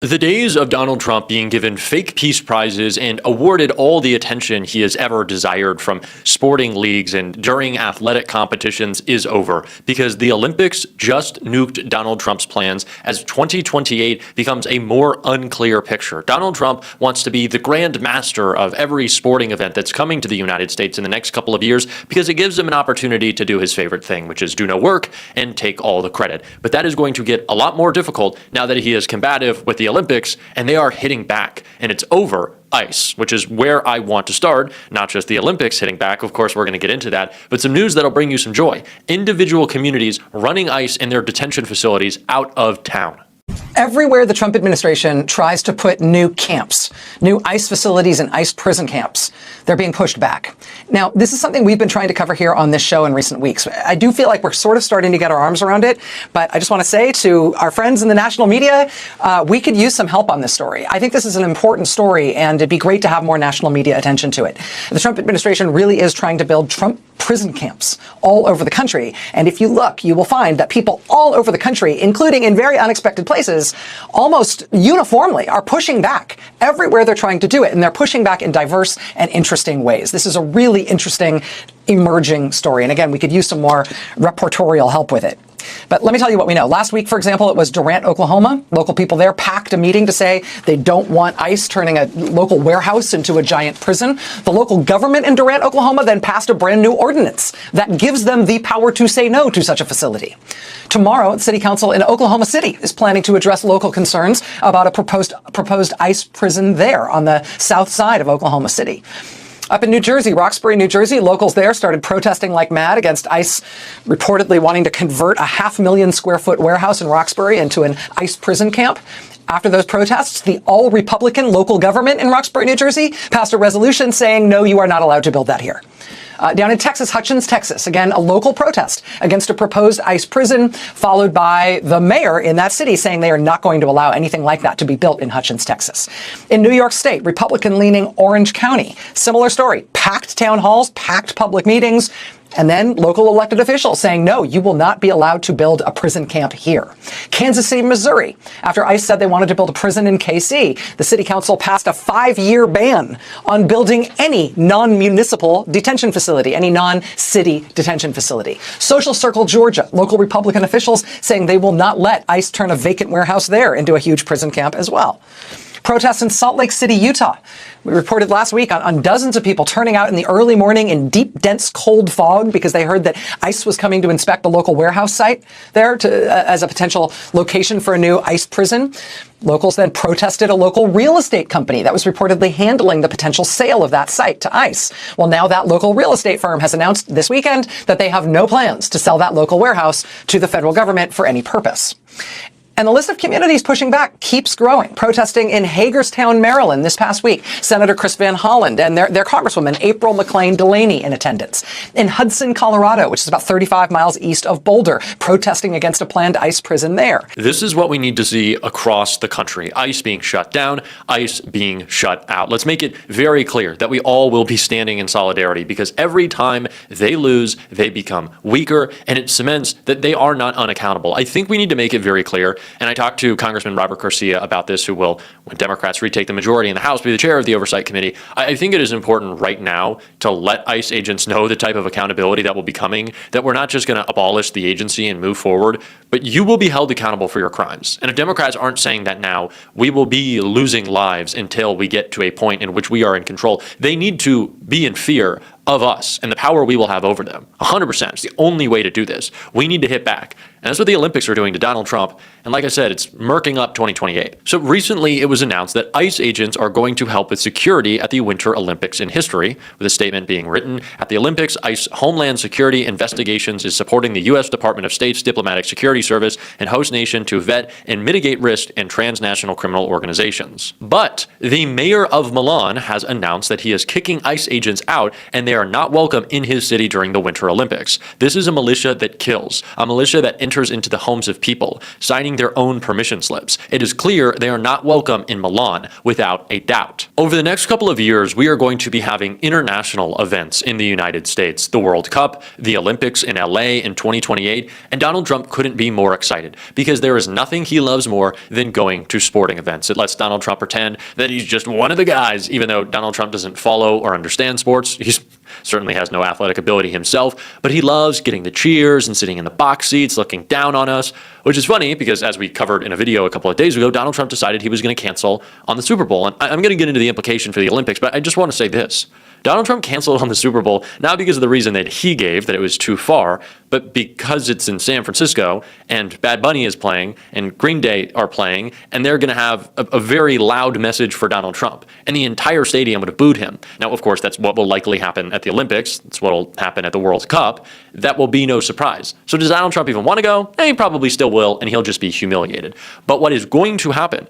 The days of Donald Trump being given fake peace prizes and awarded all the attention he has ever desired from sporting leagues and during athletic competitions is over, because the Olympics just nuked Donald Trump's plans as 2028 becomes a more unclear picture. Donald Trump wants to be the grand master of every sporting event that's coming to the United States in the next couple of years because it gives him an opportunity to do his favorite thing, which is do no work and take all the credit. But that is going to get a lot more difficult now that he is combative with the Olympics, and they are hitting back, and it's over ICE, which is where I want to start. Not just the Olympics hitting back, of course, we're going to get into that, but some news that'll bring you some joy. Individual communities running ICE in their detention facilities out of town. Everywhere the Trump administration tries to put new camps, new ICE facilities and ICE prison camps, they're being pushed back. Now, this is something we've been trying to cover here on this show in recent weeks. I do feel like we're sort of starting to get our arms around it, but I just want to say to our friends in the national media, we could use some help on this story. I think this is an important story, and it'd be great to have more national media attention to it. The Trump administration really is trying to build Trump prison camps all over the country. And if you look, you will find that people all over the country, including in very unexpected places, almost uniformly are pushing back everywhere they're trying to do it. And they're pushing back in diverse and interesting ways. This is a really interesting emerging story. And again, we could use some more reportorial help with it. But let me tell you what we know. Last week, for example, it was Durant, Oklahoma. Local people there packed a meeting to say they don't want ICE turning a local warehouse into a giant prison. The local government in Durant, Oklahoma then passed a brand new ordinance that gives them the power to say no to such a facility. Tomorrow, the city council in Oklahoma City is planning to address local concerns about a proposed ICE prison there on the south side of Oklahoma City. Up in New Jersey, Roxbury, New Jersey, locals there started protesting like mad against ICE reportedly wanting to convert a 500,000 square foot warehouse in Roxbury into an ICE prison camp. After those protests, the all-Republican local government in Roxbury, New Jersey, passed a resolution saying, no, you are not allowed to build that here. Down in Texas, Hutchins, Texas, again, a local protest against a proposed ICE prison, followed by the mayor in that city saying they are not going to allow anything like that to be built in Hutchins, Texas. In New York State, Republican-leaning Orange County, similar story, packed town halls, packed public meetings, and then local elected officials saying, no, you will not be allowed to build a prison camp here. Kansas City, Missouri, after ICE said they wanted to build a prison in KC, the city council passed a 5-year ban on building any non-municipal detention facility, any non-city detention facility. Social Circle, Georgia, local Republican officials saying they will not let ICE turn a vacant warehouse there into a huge prison camp as well. Protests in Salt Lake City, Utah. We reported last week on dozens of people turning out in the early morning in deep, dense, cold fog because they heard that ICE was coming to inspect the local warehouse site there as a potential location for a new ICE prison. Locals then protested a local real estate company that was reportedly handling the potential sale of that site to ICE. Well, now that local real estate firm has announced this weekend that they have no plans to sell that local warehouse to the federal government for any purpose. And the list of communities pushing back keeps growing. Protesting in Hagerstown, Maryland this past week, Senator Chris Van Hollen and their Congresswoman April McClain Delaney in attendance. In Hudson, Colorado, which is about 35 miles east of Boulder, protesting against a planned ICE prison there. This is what we need to see across the country. ICE being shut down, ICE being shut out. Let's make it very clear that we all will be standing in solidarity, because every time they lose, they become weaker, and it cements that they are not unaccountable. I think we need to make it very clear. And I talked to Congressman Robert Garcia about this, who will, when Democrats retake the majority in the House, be the chair of the Oversight Committee. I think it is important right now to let ICE agents know the type of accountability that will be coming, that we're not just going to abolish the agency and move forward, but you will be held accountable for your crimes. And if Democrats aren't saying that now, we will be losing lives until we get to a point in which we are in control. They need to be in fear of us and the power we will have over them. 100%. It's the only way to do this. We need to hit back. And that's what the Olympics are doing to Donald Trump. And like I said, it's murking up 2028. So recently it was announced that ICE agents are going to help with security at the Winter Olympics in history, with a statement being written, at the Olympics, ICE Homeland Security Investigations is supporting the U.S. Department of State's Diplomatic Security Service and host nation to vet and mitigate risk in transnational criminal organizations. But the mayor of Milan has announced that he is kicking ICE agents out, and they are not welcome in his city during the Winter Olympics. This is a militia that kills, a militia that enters into the homes of people, signing their own permission slips. It is clear they are not welcome in Milan, without a doubt. Over the next couple of years, we are going to be having international events in the United States, the World Cup, the Olympics in LA in 2028, and Donald Trump couldn't be more excited because there is nothing he loves more than going to sporting events. It lets Donald Trump pretend that he's just one of the guys, even though Donald Trump doesn't follow or understand sports. He certainly has no athletic ability himself, but he loves getting the cheers and sitting in the box seats, looking down on us, which is funny because as we covered in a video a couple of days ago, Donald Trump decided he was going to cancel on the Super Bowl. And I'm going to get into the implication for the Olympics, but I just want to say this. Donald Trump canceled on the Super Bowl, not because of the reason that he gave, that it was too far, but because it's in San Francisco and Bad Bunny is playing and Green Day are playing, and they're going to have a very loud message for Donald Trump. And the entire stadium would have booed him. Now, of course, that's what will likely happen at the Olympics. That's what will happen at the World Cup. That will be no surprise. So does Donald Trump even want to go? He probably still will, and he'll just be humiliated. But what is going to happen?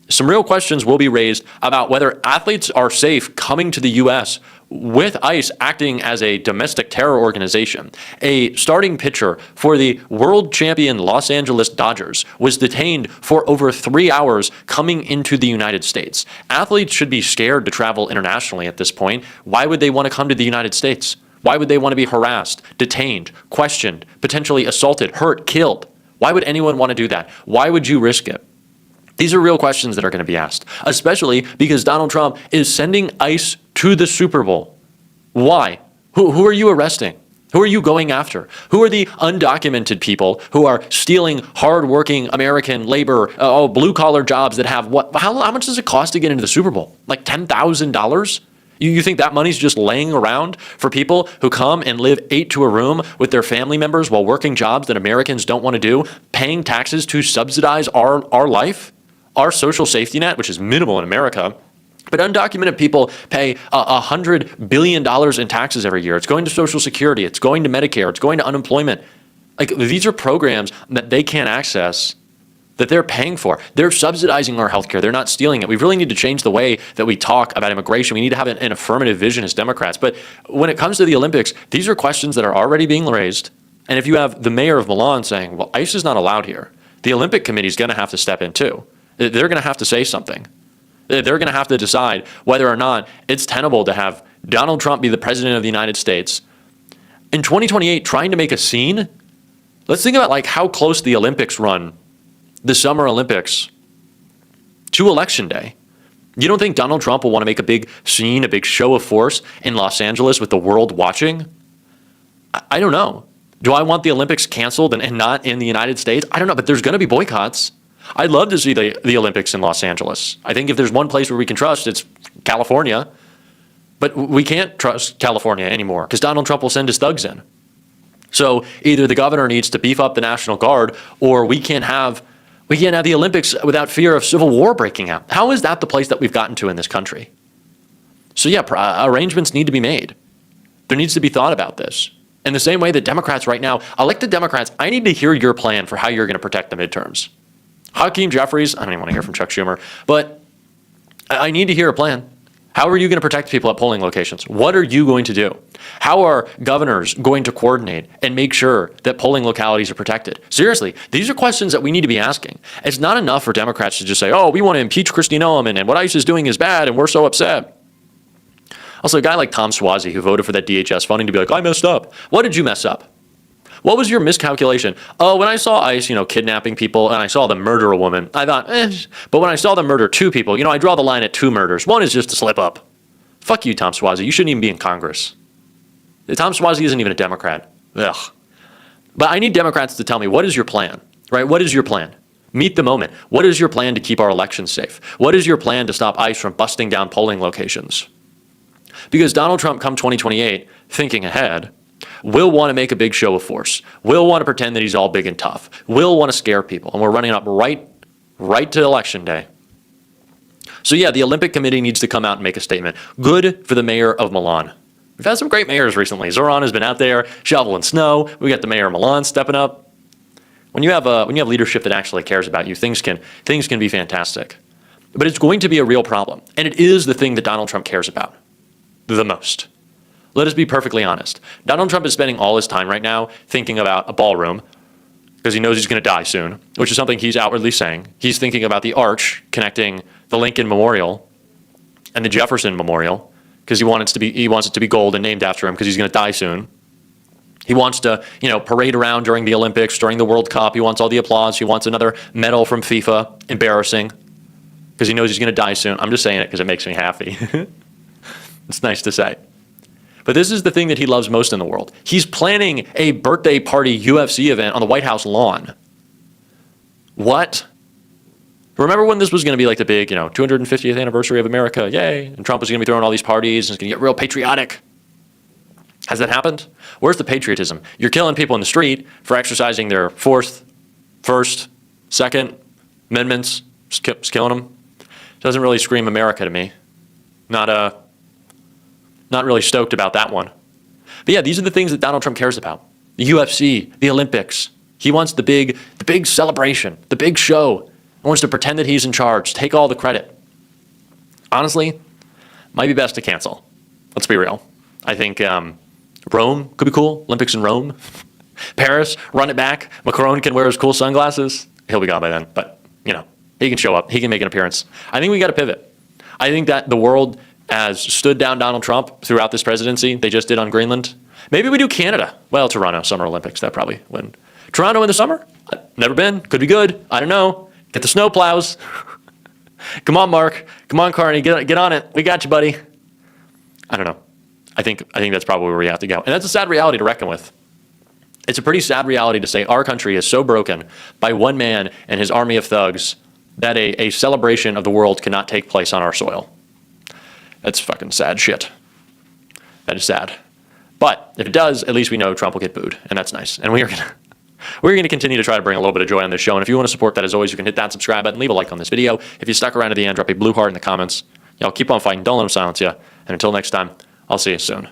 Some real questions will be raised about whether athletes are safe coming to the U.S. with ICE acting as a domestic terror organization. A starting pitcher for the world champion Los Angeles Dodgers was detained for over 3 hours coming into the United States. Athletes should be scared to travel internationally at this point. Why would they want to come to the United States? Why would they want to be harassed, detained, questioned, potentially assaulted, hurt, killed? Why would anyone want to do that? Why would you risk it? These are real questions that are going to be asked, especially because Donald Trump is sending ICE to the Super Bowl. Why? Who are you arresting? Who are you going after? Who are the undocumented people who are stealing hardworking American labor, blue-collar jobs that have what? How much does it cost to get into the Super Bowl? Like $10,000? You think that money's just laying around for people who come and live 8 to a room with their family members while working jobs that Americans don't want to do, paying taxes to subsidize our life? Our social safety net, which is minimal in America, but undocumented people pay $100 billion in taxes every year. It's going to Social Security. It's going to Medicare. It's going to unemployment. Like, these are programs that they can't access that they're paying for. They're subsidizing our healthcare. They're not stealing it. We really need to change the way that we talk about immigration. We need to have an affirmative vision as Democrats. But when it comes to the Olympics, these are questions that are already being raised. And if you have the mayor of Milan saying, well, ICE is not allowed here, the Olympic Committee is going to have to step in too. They're going to have to say something. They're going to have to decide whether or not it's tenable to have Donald Trump be the president of the United States. In 2028, trying to make a scene, let's think about like how close the Olympics run, the Summer Olympics, to Election Day. You don't think Donald Trump will want to make a big scene, a big show of force in Los Angeles with the world watching? I don't know. Do I want the Olympics canceled and not in the United States? I don't know, but there's going to be boycotts. I'd love to see the Olympics in Los Angeles. I think if there's one place where we can trust, it's California. But we can't trust California anymore because Donald Trump will send his thugs in. So either the governor needs to beef up the National Guard, or we can't have the Olympics without fear of civil war breaking out. How is that the place that we've gotten to in this country? So yeah, arrangements need to be made. There needs to be thought about this. In the same way that Democrats right now, elected Democrats, I need to hear your plan for how you're going to protect the midterms. Hakeem Jeffries, I don't even want to hear from Chuck Schumer, but I need to hear a plan. How are you going to protect people at polling locations? What are you going to do? How are governors going to coordinate and make sure that polling localities are protected? Seriously, these are questions that we need to be asking. It's not enough for Democrats to just say, oh, we want to impeach Kristi Noem and what ICE is doing is bad and we're so upset. Also, a guy like Tom Suozzi who voted for that DHS funding to be like, I messed up. What did you mess up? What was your miscalculation? Oh, when I saw ICE, kidnapping people and I saw them murder a woman, I thought, But when I saw them murder 2 people, I draw the line at 2 murders. One is just a slip up. Fuck you, Tom Suozzi. You shouldn't even be in Congress. Tom Suozzi isn't even a Democrat. Ugh. But I need Democrats to tell me, what is your plan? Right? What is your plan? Meet the moment. What is your plan to keep our elections safe? What is your plan to stop ICE from busting down polling locations? Because Donald Trump, come 2028, thinking ahead, will want to make a big show of force, will want to pretend that he's all big and tough, will want to scare people, and we're running up right to Election Day. So yeah, the Olympic Committee needs to come out and make a statement. Good for the mayor of Milan. We've had some great mayors recently. Zoran has been out there shoveling snow. We got the mayor of Milan stepping up. When you have leadership that actually cares about you, things can be fantastic. But it's going to be a real problem, and it is the thing that Donald Trump cares about the most. Let us be perfectly honest. Donald Trump is spending all his time right now thinking about a ballroom because he knows he's going to die soon, which is something he's outwardly saying. He's thinking about the arch connecting the Lincoln Memorial and the Jefferson Memorial because he wants it to be gold and named after him because he's going to die soon. He wants to, parade around during the Olympics, during the World Cup. He wants all the applause. He wants another medal from FIFA. Embarrassing because he knows he's going to die soon. I'm just saying it because it makes me happy. It's nice to say. But this is the thing that he loves most in the world. He's planning a birthday party UFC event on the White House lawn. What? Remember when this was going to be like the big, 250th anniversary of America? Yay. And Trump was going to be throwing all these parties and it's going to get real patriotic. Has that happened? Where's the patriotism? You're killing people in the street for exercising their Fourth, First, Second Amendments. Just killing them. Doesn't really scream America to me. Not really stoked about that one. But yeah, these are the things that Donald Trump cares about. The UFC, the Olympics. He wants the big celebration, the big show. He wants to pretend that he's in charge, take all the credit. Honestly, might be best to cancel. Let's be real. I think Rome could be cool. Olympics in Rome. Paris, run it back. Macron can wear his cool sunglasses. He'll be gone by then, but he can show up. He can make an appearance. I think we got to pivot. I think that the world has stood down Donald Trump throughout this presidency. They just did on Greenland. Maybe we do Canada. Well, Toronto, Summer Olympics. That probably win. Toronto in the summer? Never been. Could be good. I don't know. Get the snow plows. Come on, Mark. Come on, Carney. Get on it. We got you, buddy. I don't know. I think that's probably where we have to go. And that's a sad reality to reckon with. It's a pretty sad reality to say our country is so broken by one man and his army of thugs that a celebration of the world cannot take place on our soil. That's fucking sad shit. That is sad. But if it does, at least we know Trump will get booed, and that's nice. And we're gonna continue to try to bring a little bit of joy on this show. And if you want to support that, as always, you can hit that subscribe button, leave a like on this video. If you stuck around to the end, drop a blue heart in the comments. Y'all keep on fighting. Don't let them silence you. And until next time, I'll see you soon.